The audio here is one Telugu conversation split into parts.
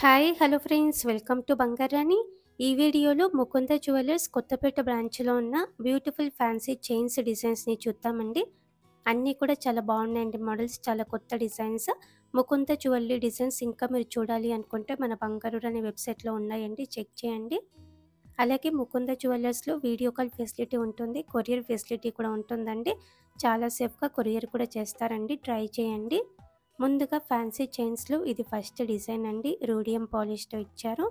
Hi hello friends welcome to Bangarani. ఈ వీడియోలో ముకుంద జ్యువెలర్స్ కొత్తపేట బ్రాంచ్లో ఉన్న బ్యూటిఫుల్ ఫ్యాన్సీ చైన్స్ డిజైన్స్ని చూద్దామండి. అన్నీ కూడా చాలా బాగున్నాయండి. మోడల్స్ చాలా కొత్త డిజైన్స్. ముకుంద జ్యువెలరీ డిజైన్స్ ఇంకా మీరు చూడాలి అనుకుంటే మన బంగారు అనే వెబ్సైట్లో ఉన్నాయండి, చెక్ చేయండి. అలాగే ముకుంద జ్యువెలర్స్లో వీడియో కాల్ ఫెసిలిటీ ఉంటుంది, కొరియర్ ఫెసిలిటీ కూడా ఉంటుందండి. చాలా సేఫ్గా కొరియర్ కూడా చేస్తారండి, ట్రై చేయండి. ముందుగా ఫ్యాన్సీ చైన్స్లో ఇది ఫస్ట్ డిజైన్ అండి. రూడియం పాలిష్తో ఇచ్చారు.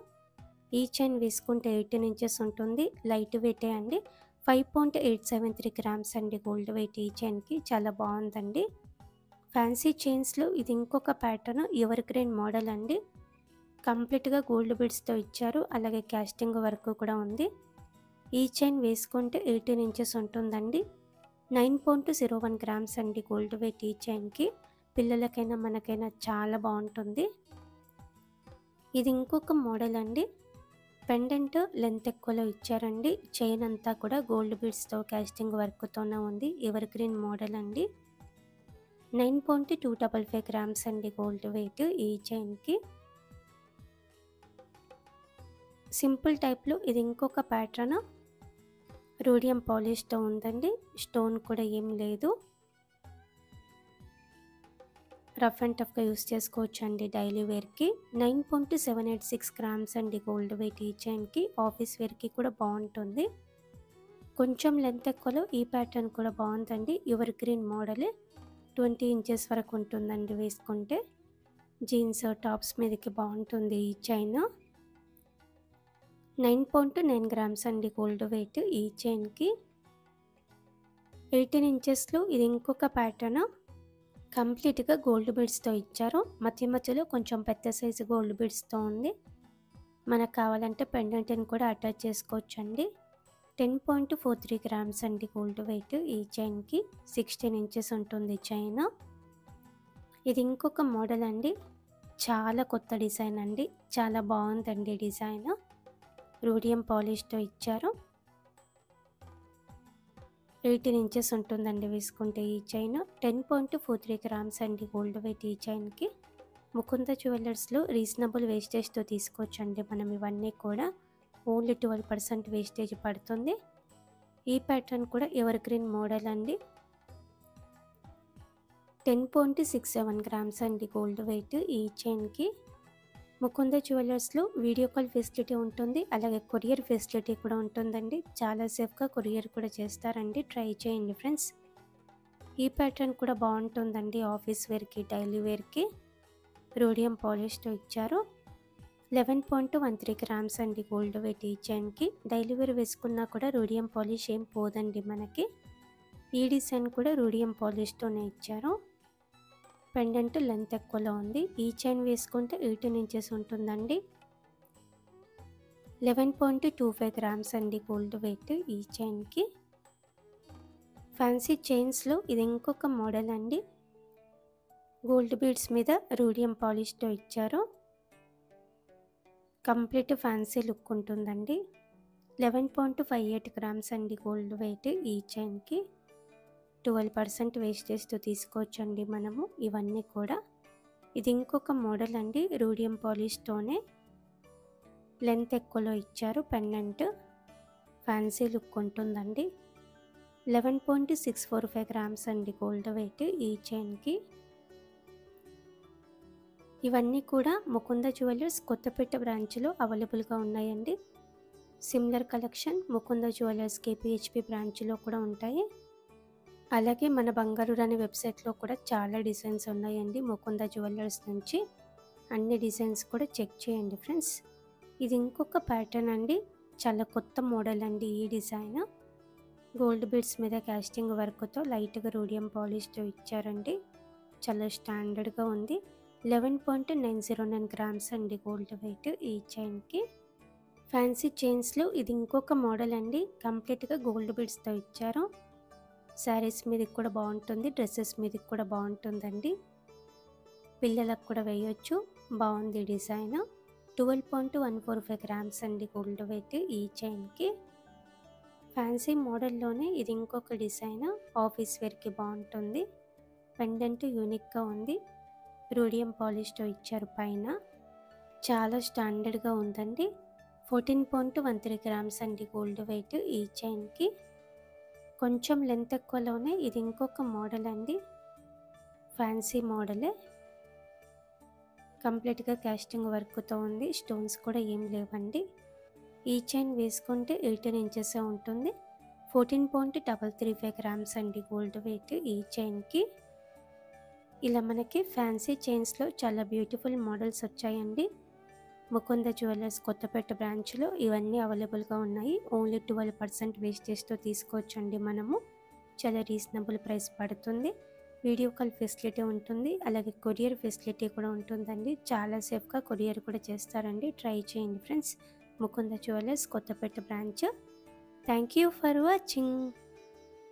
ఈ చైన్ వేసుకుంటే 18 ఇంచెస్ ఉంటుంది, లైట్ వెయిటే అండి. 5.873 గ్రామ్స్ అండి గోల్డ్ వెయిట్ ఈ చైన్కి. చాలా బాగుందండి. ఫ్యాన్సీ చైన్స్లో ఇది ఇంకొక ప్యాటర్న్, ఎవర్ గ్రీన్ మోడల్ అండి. కంప్లీట్గా గోల్డ్ బీడ్స్తో ఇచ్చారు, అలాగే క్యాస్టింగ్ వర్క్ కూడా ఉంది. ఈ చైన్ వేసుకుంటే 18 ఇంచెస్ ఉంటుందండి. 9.01 గ్రామ్స్ అండి గోల్డ్ వెయిట్ ఈ చైన్కి. పిల్లలకైనా మనకైనా చాలా బాగుంటుంది. ఇది ఇంకొక మోడల్ అండి. పెండెంట్ లెంత్ ఎక్కువలో ఇచ్చారండి. చైన్ అంతా కూడా గోల్డ్ బీడ్స్తో క్యాస్టింగ్ వర్క్తోనే ఉంది. ఎవర్ గ్రీన్ మోడల్ అండి. 9.255 గ్రామ్స్ అండి గోల్డ్ వెయిట్ ఈ చైన్కి. సింపుల్ టైప్లో ఇది ఇంకొక ప్యాటర్న్, రూడియం పాలిష్తో ఉందండి. స్టోన్ కూడా ఏం లేదు. రఫ్ అండ్ టఫ్గా యూస్ చేసుకోవచ్చు అండి డైలీ వేర్కి. 9.786 గ్రామ్స్ అండి గోల్డ్ వెయిట్ ఈ చైన్కి. ఆఫీస్ వేర్కి కూడా బాగుంటుంది. కొంచెం లెంత్ ఎక్కువలో ఈ ప్యాటర్న్ కూడా బాగుందండి. Ever green model. 20 ఇంచెస్ వరకు ఉంటుందండి వేసుకుంటే. జీన్స్ టాప్స్ మీదకి బాగుంటుంది ఈ చైన్. 9.9 గ్రామ్స్ అండి గోల్డ్ వెయిట్ ఈ చైన్కి. 18 ఇంచెస్లో ఇది ఇంకొక ప్యాటర్న్. కంప్లీట్గా గోల్డ్ బీడ్స్తో ఇచ్చారు. మధ్య మధ్యలో కొంచెం పెద్ద సైజు గోల్డ్ బీడ్స్తో ఉంది. మనకు కావాలంటే పెండెంట్ని కూడా అటాచ్ చేసుకోవచ్చు అండి. 10.43 గ్రామ్స్ అండి గోల్డ్ వెయిట్ ఈ చైన్కి. 16 ఇంచెస్ ఉంటుంది చైన్. ఇది ఇంకొక మోడల్ అండి. చాలా కొత్త డిజైన్ అండి. చాలా బాగుందండి డిజైన్. రూడియం పాలిష్తో ఇచ్చారు. 18 ఇంచెస్ ఉంటుందండి వేసుకుంటే ఈ చైన్. 10.43 గ్రామ్స్ అండి గోల్డ్ వెయిట్ ఈ చైన్కి. ముకుంద జ్యువెలర్స్లో రీజనబుల్ వేస్టేజ్తో తీసుకోవచ్చండి మనం ఇవన్నీ కూడా. ఓన్లీ 12% వేస్టేజ్ పడుతుంది. ఈ ప్యాటర్న్ కూడా ఎవర్ గ్రీన్ మోడల్ అండి. 10.67 గ్రామ్స్ అండి గోల్డ్ వెయిట్ ఈ చైన్కి. ముకుంద జ్యువెలర్స్లో వీడియో కాల్ ఫెసిలిటీ ఉంటుంది, అలాగే కొరియర్ ఫెసిలిటీ కూడా ఉంటుందండి. చాలా సేఫ్గా కొరియర్ కూడా చేస్తారండి, ట్రై చేయండి ఫ్రెండ్స్. ఈ ప్యాటర్న్ కూడా బాగుంటుందండి ఆఫీస్ వేర్కి, డైలీ వేర్కి. రూడియం పాలిష్తో ఇచ్చారు. 11.13 గ్రామ్స్ అండి గోల్డ్ వెయిట్ ఈ చైన్కి. డైలీ వేర్ వేసుకున్నా కూడా రూడియం పాలిష్ ఏం పోదండి మనకి. ఈ డిజైన్ కూడా రూడియం పాలిష్తోనే ఇచ్చారు. పెండెంట్ లెంత్ ఎక్కువలో ఉంది. ఈ చైన్ వేసుకుంటే 18 ఇంచెస్ ఉంటుందండి. 11.25 గ్రామ్స్ అండి గోల్డ్ వెయిట్ ఈ చైన్కి. ఫ్యాన్సీ చైన్స్లో ఇది ఇంకొక మోడల్ అండి. గోల్డ్ బీడ్స్ మీద రూడియం పాలిష్తో ఇచ్చారు. కంప్లీట్ ఫ్యాన్సీ లుక్ ఉంటుందండి. 11.58 గ్రామ్స్ అండి గోల్డ్ వెయిట్ ఈ చైన్కి. 12% వేస్టేజ్తో తీసుకోవచ్చండి మనము ఇవన్నీ కూడా. ఇది ఇంకొక మోడల్ అండి. రూడియం పాలిష్తోనే లెంత్ ఎక్కువలో ఇచ్చారు. పెండెంట్ ఫ్యాన్సీ లుక్ ఉంటుందండి. 11.645 గ్రామ్స్ అండి గోల్డ్ వెయిట్ ఈ చైన్కి. ఇవన్నీ కూడా ముకుంద జ్యువెలర్స్ కొత్తపేట బ్రాంచ్లో అవైలబుల్గా ఉన్నాయండి. సిమిలర్ కలెక్షన్ ముకుంద జ్యువెలర్స్ కేపీహెచ్పి బ్రాంచ్లో కూడా ఉంటాయి. అలాగే మన బంగారు అనే వెబ్సైట్లో కూడా చాలా డిజైన్స్ ఉన్నాయండి ముకుంద జ్యువెలర్స్ నుంచి. అన్ని డిజైన్స్ కూడా చెక్ చేయండి ఫ్రెండ్స్. ఇది ఇంకొక ప్యాటర్న్ అండి. చాలా కొత్త మోడల్ అండి ఈ డిజైన్. గోల్డ్ బీడ్స్ మీద క్యాస్టింగ్ వర్క్తో లైట్గా రూడియం పాలిష్తో ఇచ్చారండి. చాలా స్టాండర్డ్గా ఉంది. 11.909 గ్రామ్స్ అండి గోల్డ్ వెయిట్ ఈ చైన్కి. ఫ్యాన్సీ చైన్స్లో ఇది ఇంకొక మోడల్ అండి. కంప్లీట్గా గోల్డ్ బీడ్స్తో ఇచ్చారు. శారీస్ మీదకి కూడా బాగుంటుంది, డ్రెస్సెస్ మీదకి కూడా బాగుంటుందండి. పిల్లలకు కూడా వేయొచ్చు. బాగుంది డిజైన్. 12.145 గ్రామ్స్ అండి గోల్డ్ వెయిట్ ఈ చైన్కి. ఫ్యాన్సీ మోడల్లోనే ఇది ఇంకొక డిజైన్. ఆఫీస్ వేర్కి బాగుంటుంది. పెండెంట్ యూనిక్గా ఉంది. రూడియం పాలిష్తో ఇచ్చారు పైన. చాలా స్టాండర్డ్‌గా ఉందండి. 14.13 గ్రామ్స్ అండి గోల్డ్ వెయిట్ ఈ చైన్‌కి. కొంచెం లెంత్ ఎక్కువలోనే ఇది ఇంకొక మోడల్ అండి. ఫ్యాన్సీ మోడలే. కంప్లీట్‌గా కాస్టింగ్ వర్క్‌తో ఉంది. స్టోన్స్ కూడా ఏం లేవండి. ఈ చైన్ వేసుకుంటే 18 ఇంచెసే ఉంటుంది. 14.335 గ్రామ్స్ అండి గోల్డ్ వెయిట్ ఈ చైన్‌కి. ఇలా మనకి ఫ్యాన్సీ చైన్స్‌లో చాలా బ్యూటిఫుల్ మోడల్స్ వచ్చాయండి. ముకుంద జ్యువెలర్స్ కొత్తపేట బ్రాంచ్‌లో ఇవన్నీ అవైలబుల్‌గా ఉన్నాయి. ఓన్లీ 12% వేస్టేజ్‌తో తీసుకోవచ్చండి మనము. చాలా రీజనబుల్ ప్రైస్ పడుతుంది. వీడియో కాల్ ఫెసిలిటీ ఉంటుంది. అలాగే కొరియర్ ఫెసిలిటీ కూడా ఉంటుందండి. చాలా సేఫ్‌గా కొరియర్ కూడా చేస్తారండి. ట్రై చేయండి friends. Mukunda jewellers Kothapeta branch. Thank you for watching.